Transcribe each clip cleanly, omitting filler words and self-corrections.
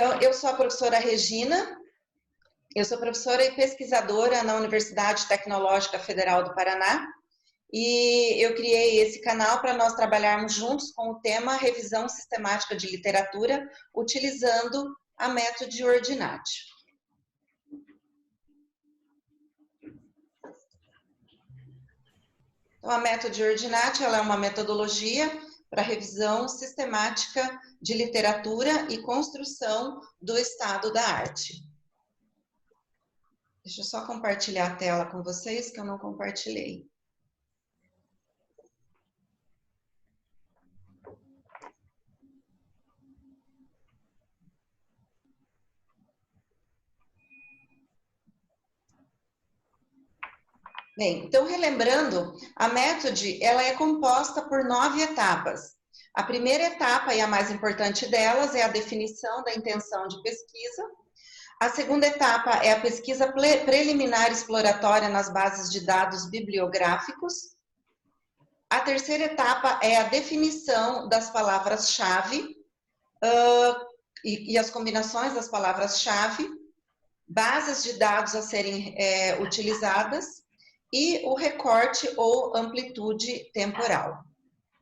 Então, eu sou a professora Regina, eu sou professora e pesquisadora na Universidade Tecnológica Federal do Paraná e eu criei esse canal para nós trabalharmos juntos com o tema Revisão Sistemática de Literatura, utilizando a método Ordinatio. Então, a método Ordinatio ela é uma metodologia para revisão sistemática de literatura e construção do estado da arte. Deixa eu só compartilhar a tela com vocês, que eu não compartilhei. Bem, então relembrando, a método ela é composta por 9 etapas. A primeira etapa e a mais importante delas é a definição da intenção de pesquisa. A segunda etapa é a pesquisa preliminar exploratória nas bases de dados bibliográficos. A terceira etapa é a definição das palavras-chave e as combinações das palavras-chave, bases de dados a serem utilizadas e o recorte ou amplitude temporal.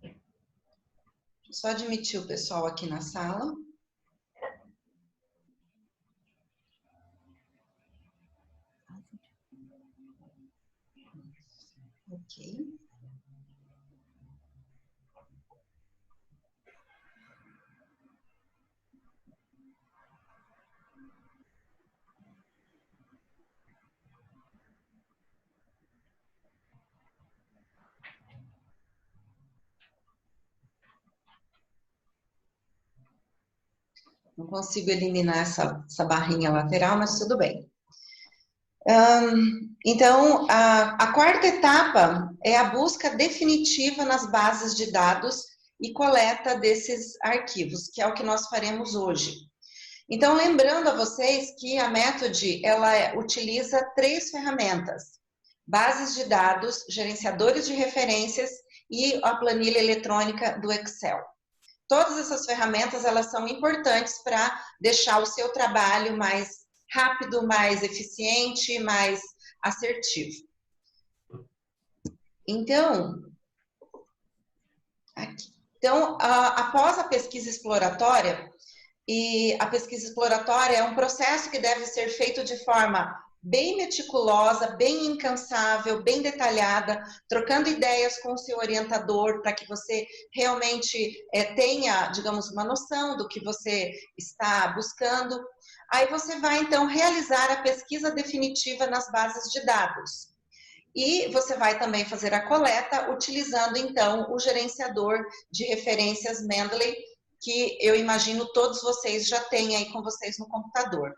Deixa eu só admitir o pessoal aqui na sala. Ok. Não consigo eliminar essa barrinha lateral, mas tudo bem. Então, a quarta etapa é a busca definitiva nas bases de dados e coleta desses arquivos, que é o que nós faremos hoje. Então, lembrando a vocês que a método ela utiliza 3 ferramentas: bases de dados, gerenciadores de referências e a planilha eletrônica do Excel. Todas essas ferramentas, elas são importantes para deixar o seu trabalho mais rápido, mais eficiente, mais assertivo. Então, após a pesquisa exploratória, e a pesquisa exploratória é um processo que deve ser feito de forma bem meticulosa, bem incansável, bem detalhada, trocando ideias com o seu orientador para que você realmente tenha, digamos, uma noção do que você está buscando. Aí você vai, então, realizar a pesquisa definitiva nas bases de dados. E você vai também fazer a coleta utilizando, então, o gerenciador de referências Mendeley, que eu imagino todos vocês já têm aí com vocês no computador.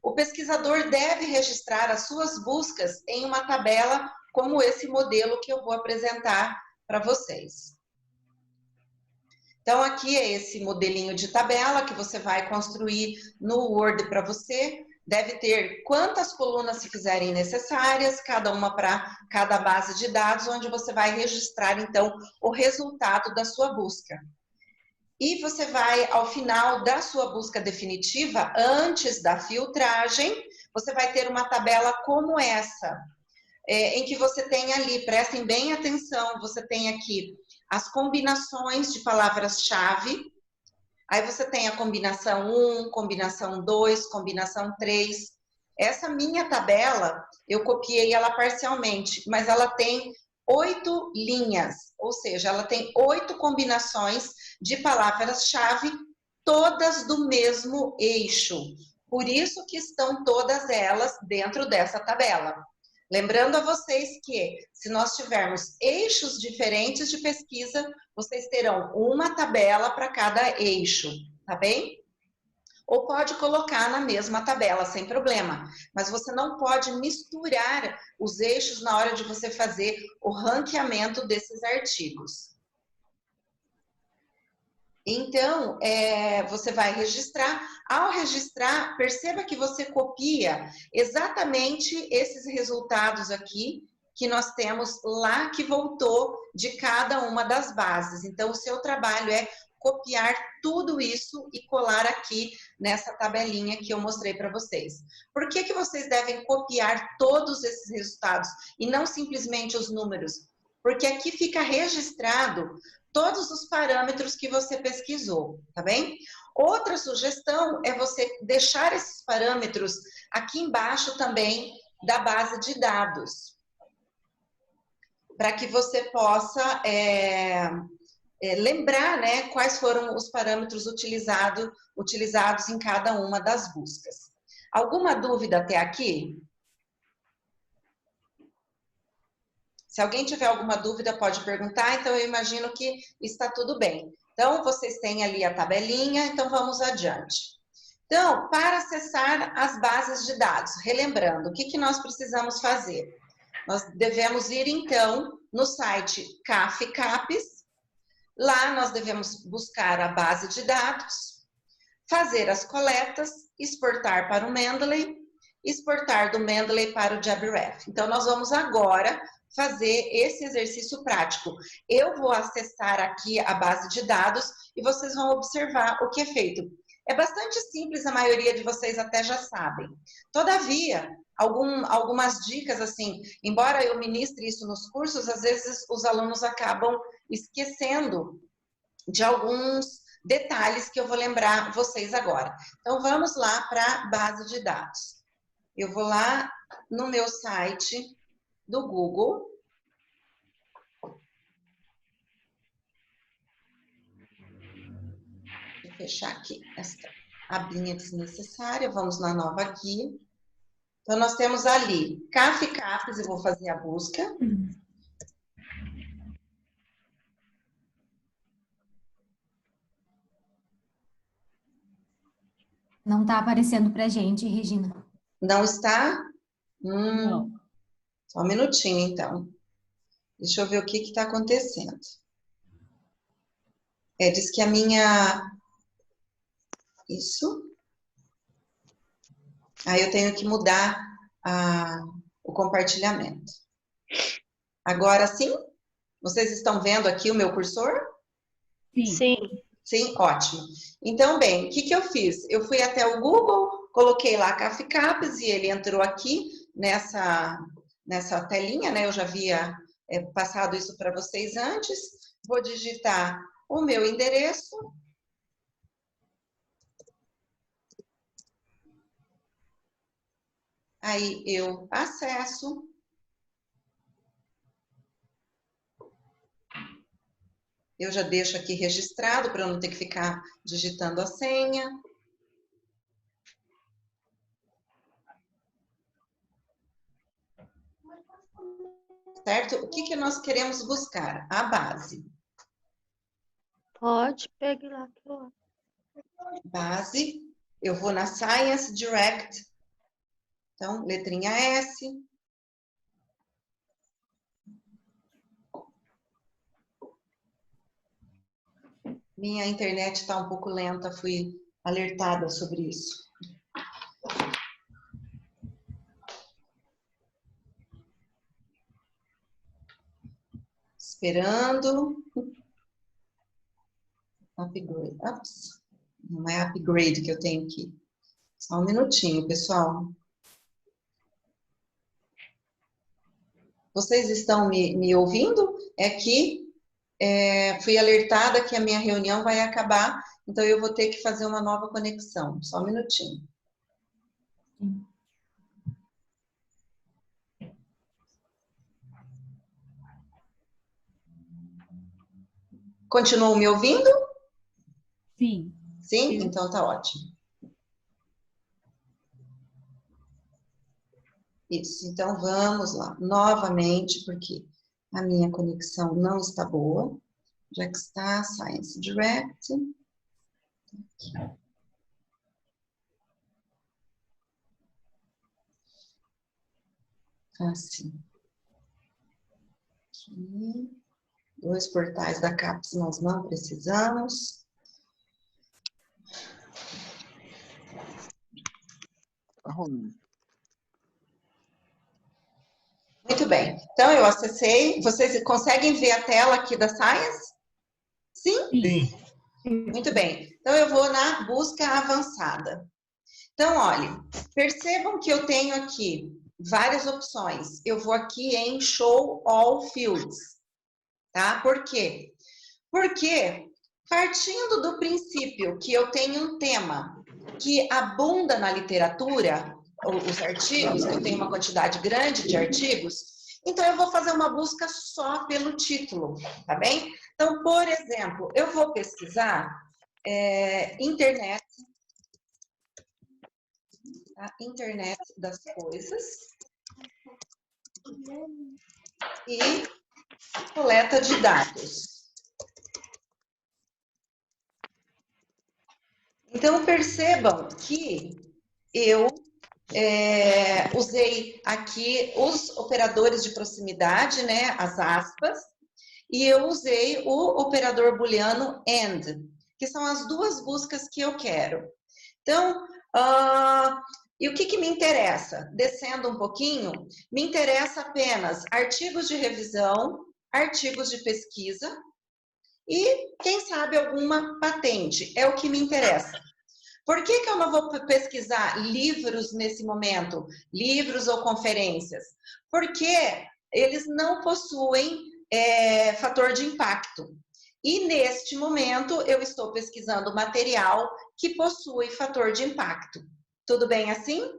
O pesquisador deve registrar as suas buscas em uma tabela como esse modelo que eu vou apresentar para vocês. Então, aqui é esse modelinho de tabela que você vai construir no Word para você. Deve ter quantas colunas se fizerem necessárias, cada uma para cada base de dados, onde você vai registrar, então, o resultado da sua busca. E você vai, ao final da sua busca definitiva, antes da filtragem, você vai ter uma tabela como essa, em que você tem ali, prestem bem atenção, você tem aqui as combinações de palavras-chave, aí você tem a combinação 1, combinação 2, combinação 3. Essa minha tabela, eu copiei ela parcialmente, mas ela tem 8 linhas, ou seja, ela tem 8 combinações de palavras-chave, todas do mesmo eixo. Por isso que estão todas elas dentro dessa tabela. Lembrando a vocês que, se nós tivermos eixos diferentes de pesquisa, vocês terão uma tabela para cada eixo, tá bem? Ou pode colocar na mesma tabela, sem problema. Mas você não pode misturar os eixos na hora de você fazer o ranqueamento desses artigos. Então, você vai registrar. Ao registrar, perceba que você copia exatamente esses resultados aqui que nós temos lá que voltou de cada uma das bases. Então, o seu trabalho é copiar tudo isso e colar aqui nessa tabelinha que eu mostrei para vocês. Por que que vocês devem copiar todos esses resultados e não simplesmente os números? Porque aqui fica registrado todos os parâmetros que você pesquisou, tá bem? Outra sugestão é você deixar esses parâmetros aqui embaixo também da base de dados, para que você possa lembrar, né, quais foram os parâmetros utilizados em cada uma das buscas. Alguma dúvida até aqui? Se alguém tiver alguma dúvida, pode perguntar, então eu imagino que está tudo bem. Então, vocês têm ali a tabelinha, então vamos adiante. Então, para acessar as bases de dados, relembrando, o que que nós precisamos fazer? Nós devemos ir, então, no site CAF CAPES. Lá nós devemos buscar a base de dados, fazer as coletas, exportar para o Mendeley, exportar do Mendeley para o JabRef. Então, nós vamos agora fazer esse exercício prático. Eu vou acessar aqui a base de dados e vocês vão observar o que é feito. É bastante simples, a maioria de vocês até já sabem. Todavia, algumas dicas, assim, embora eu ministre isso nos cursos, às vezes os alunos acabam esquecendo de alguns detalhes que eu vou lembrar vocês agora. Então, vamos lá para a base de dados. Eu vou lá no meu site do Google. Vou fechar aqui esta abinha desnecessária. Vamos na nova guia. Então, nós temos ali CAF CAPES, eu vou fazer a busca. Não está aparecendo para a gente, Regina. Não está? Não. Só um minutinho, então. Deixa eu ver o que está acontecendo. Diz que a minha... Isso. Aí eu tenho que mudar o compartilhamento. Agora sim? Vocês estão vendo aqui o meu cursor? Sim. Sim, ótimo. Então, bem, o que que eu fiz? Eu fui até o Google, coloquei lá CAF CAPES e ele entrou aqui nessa telinha, né? Eu já havia passado isso para vocês antes. Vou digitar o meu endereço. Aí eu acesso. Eu já deixo aqui registrado para eu não ter que ficar digitando a senha. Certo? O que que nós queremos buscar? A base. Pode, pegue lá. Base. Eu vou na Science Direct. Então, letrinha S. Minha internet está um pouco lenta, fui alertada sobre isso. Esperando. Upgrade. Ups. Não é upgrade que eu tenho aqui. Só um minutinho, pessoal. Vocês estão me ouvindo? É que fui alertada que a minha reunião vai acabar, então eu vou ter que fazer uma nova conexão. Só um minutinho. Continuam me ouvindo? Sim. Sim? Então tá ótimo. Isso, então vamos lá. Novamente, porque a minha conexão não está boa. Já que está, Science Direct. Assim. Aqui. 2 portais da CAPES nós não precisamos. Muito bem. Então, eu acessei. Vocês conseguem ver a tela aqui da Science? Sim? Sim. Muito bem. Então, eu vou na busca avançada. Então, olha, percebam que eu tenho aqui várias opções. Eu vou aqui em Show All Fields, tá? Por quê? Porque, partindo do princípio que eu tenho um tema que abunda na literatura, os artigos, que eu tenho uma quantidade grande de artigos, então eu vou fazer uma busca só pelo título, tá bem? Então, por exemplo, eu vou pesquisar internet, a internet das coisas e coleta de dados. Então, percebam que eu usei aqui os operadores de proximidade, né, as aspas, e eu usei o operador booleano AND, que são as duas buscas que eu quero. Então, e o que me interessa? Descendo um pouquinho, me interessa apenas artigos de revisão, artigos de pesquisa e, quem sabe, alguma patente. É o que me interessa. Por que eu não vou pesquisar livros nesse momento? Livros ou conferências? Porque eles não possuem fator de impacto. E neste momento eu estou pesquisando material que possui fator de impacto. Tudo bem assim?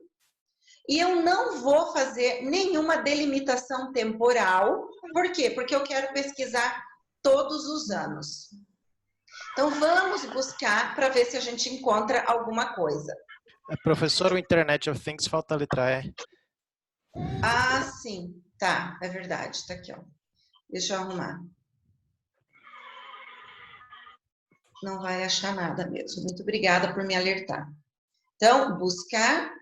E eu não vou fazer nenhuma delimitação temporal. Por quê? Porque eu quero pesquisar todos os anos. Então, vamos buscar para ver se a gente encontra alguma coisa. Professor, o Internet of Things falta a letra E. Ah, sim. Tá, é verdade. Tá aqui, ó. Deixa eu arrumar. Não vai achar nada mesmo. Muito obrigada por me alertar. Então, buscar.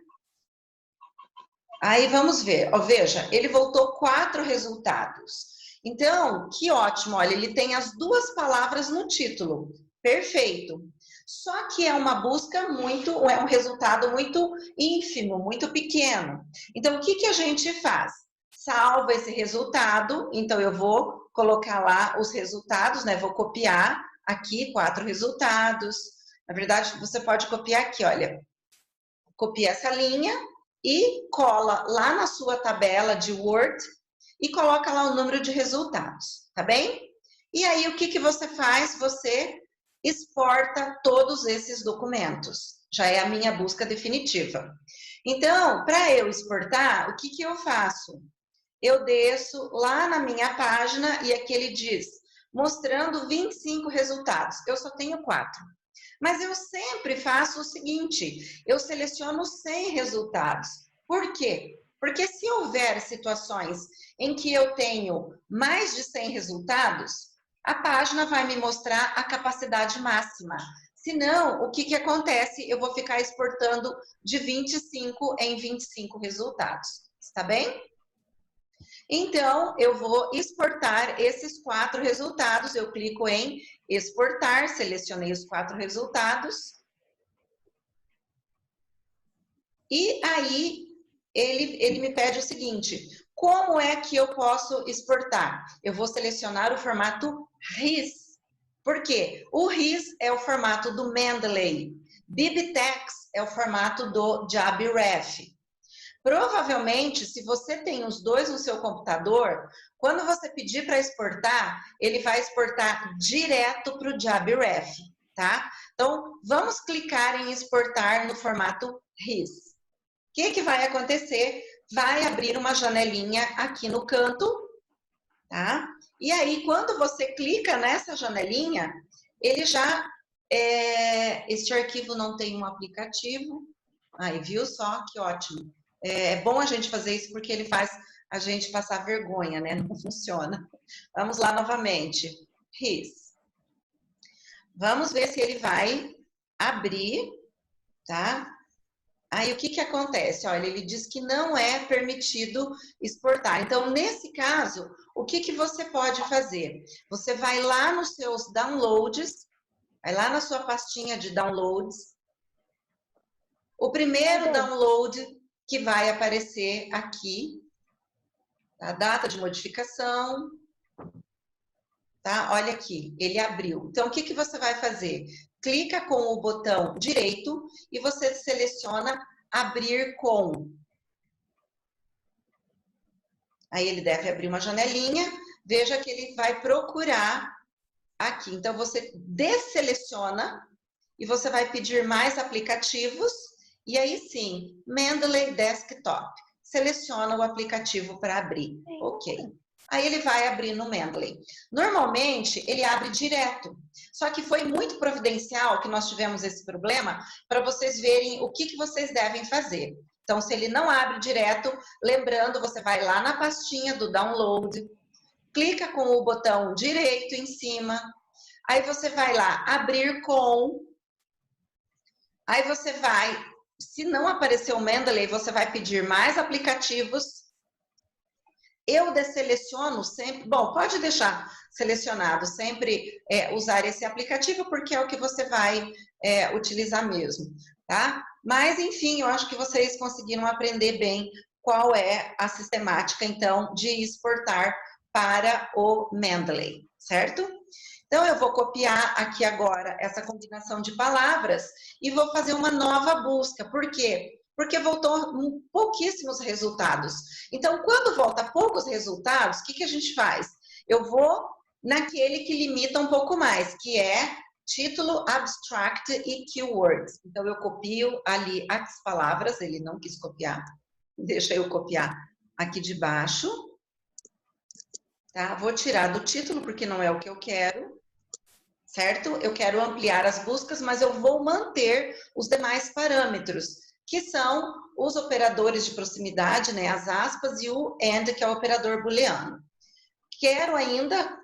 Aí, vamos ver. Ó, veja, ele voltou 4 resultados. Então, que ótimo. Olha, ele tem as 2 palavras no título. Perfeito. Só que é uma busca é um resultado muito ínfimo, muito pequeno. Então, o que a gente faz? Salva esse resultado. Então, eu vou colocar lá os resultados, né? Vou copiar aqui 4 resultados. Na verdade, você pode copiar aqui, olha. Copia essa linha e cola lá na sua tabela de Word e coloca lá o número de resultados, tá bem? E aí, o que você faz? Você exporta todos esses documentos. Já é a minha busca definitiva. Então, para eu exportar, o que eu faço? Eu desço lá na minha página e aqui ele diz, mostrando 25 resultados. Eu só tenho 4. Mas eu sempre faço o seguinte, eu seleciono 100 resultados. Por quê? Porque se houver situações em que eu tenho mais de 100 resultados, a página vai me mostrar a capacidade máxima. Senão, o que acontece? Eu vou ficar exportando de 25 em 25 resultados. Está bem? Então, eu vou exportar esses 4 resultados. Eu clico em exportar, selecionei os 4 resultados. E aí, ele me pede o seguinte, como é que eu posso exportar? Eu vou selecionar o formato RIS. Por quê? O RIS é o formato do Mendeley. BibTeX é o formato do JabRef. Provavelmente, se você tem os dois no seu computador, quando você pedir para exportar, ele vai exportar direto para o JabRef, tá? Então, vamos clicar em exportar no formato RIS. O que vai acontecer? Vai abrir uma janelinha aqui no canto, tá? E aí, quando você clica nessa janelinha, ele já... este arquivo não tem um aplicativo. Aí, viu só? Que ótimo. É bom a gente fazer isso porque ele faz a gente passar vergonha, né? Não funciona. Vamos lá novamente. RIS. Vamos ver se ele vai abrir, tá? Aí, o que acontece? Olha, ele diz que não é permitido exportar. Então, nesse caso, o que você pode fazer? Você vai lá nos seus downloads, vai lá na sua pastinha de downloads. O primeiro download que vai aparecer aqui, a data de modificação, tá? Olha aqui, ele abriu. Então, o que você vai fazer? Clica com o botão direito e você seleciona abrir com. Aí ele deve abrir uma janelinha, veja que ele vai procurar aqui. Então, você desseleciona e você vai pedir mais aplicativos e aí sim, Mendeley Desktop. Seleciona o aplicativo para abrir. Ok. Aí ele vai abrir no Mendeley. Normalmente, ele abre direto. Só que foi muito providencial que nós tivemos esse problema para vocês verem o que vocês devem fazer. Então, se ele não abre direto, lembrando, você vai lá na pastinha do download, clica com o botão direito em cima, aí você vai lá, abrir com, aí você vai, se não aparecer o Mendeley, você vai pedir mais aplicativos. Eu desseleciono sempre, bom, pode deixar selecionado, sempre usar esse aplicativo, porque é o que você vai utilizar mesmo, tá? Mas, enfim, eu acho que vocês conseguiram aprender bem qual é a sistemática, então, de exportar para o Mendeley, certo? Então, eu vou copiar aqui agora essa combinação de palavras e vou fazer uma nova busca. Por quê? Porque voltou pouquíssimos resultados. Então, quando volta poucos resultados, o que a gente faz? Eu vou naquele que limita um pouco mais, que é título, abstract e keywords. Então, eu copio ali as palavras, ele não quis copiar, deixa eu copiar aqui de baixo. Tá? Vou tirar do título, porque não é o que eu quero, certo? Eu quero ampliar as buscas, mas eu vou manter os demais parâmetros, que são os operadores de proximidade, né, as aspas, e o AND, que é o operador booleano. Quero ainda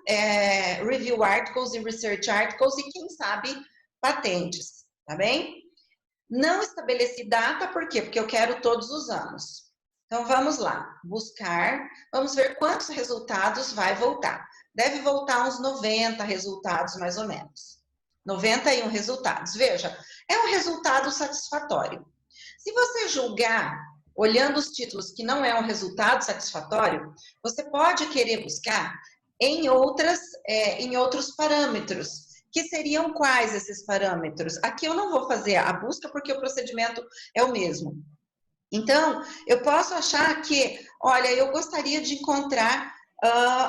review articles e research articles e, quem sabe, patentes, tá bem? Não estabeleci data, por quê? Porque eu quero todos os anos. Então, vamos lá, buscar, vamos ver quantos resultados vai voltar. Deve voltar uns 90 resultados, mais ou menos. 91 resultados. Veja, é um resultado satisfatório. Se você julgar, olhando os títulos, que não é um resultado satisfatório, você pode querer buscar em outros parâmetros. Que seriam quais esses parâmetros? Aqui eu não vou fazer a busca porque o procedimento é o mesmo. Então, eu posso achar que, olha, eu gostaria de encontrar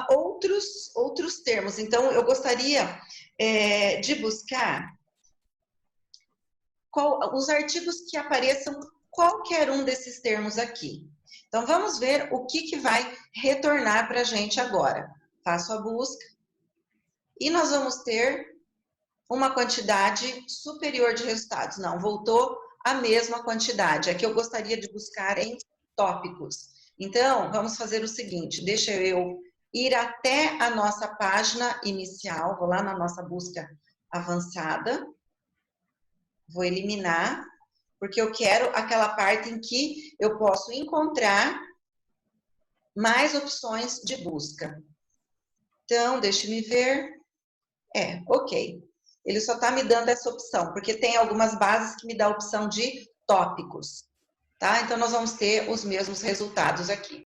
outros termos. Então, eu gostaria de buscar os artigos que apareçam qualquer um desses termos aqui. Então, vamos ver o que vai retornar para a gente agora. Faço a busca e nós vamos ter uma quantidade superior de resultados. Não, voltou a mesma quantidade. Aqui eu gostaria de buscar em tópicos. Então, vamos fazer o seguinte, deixa eu ir até a nossa página inicial, vou lá na nossa busca avançada, vou eliminar, porque eu quero aquela parte em que eu posso encontrar mais opções de busca. Então, deixe-me ver. Ok. Ele só está me dando essa opção, porque tem algumas bases que me dá a opção de tópicos, tá? Então, nós vamos ter os mesmos resultados aqui.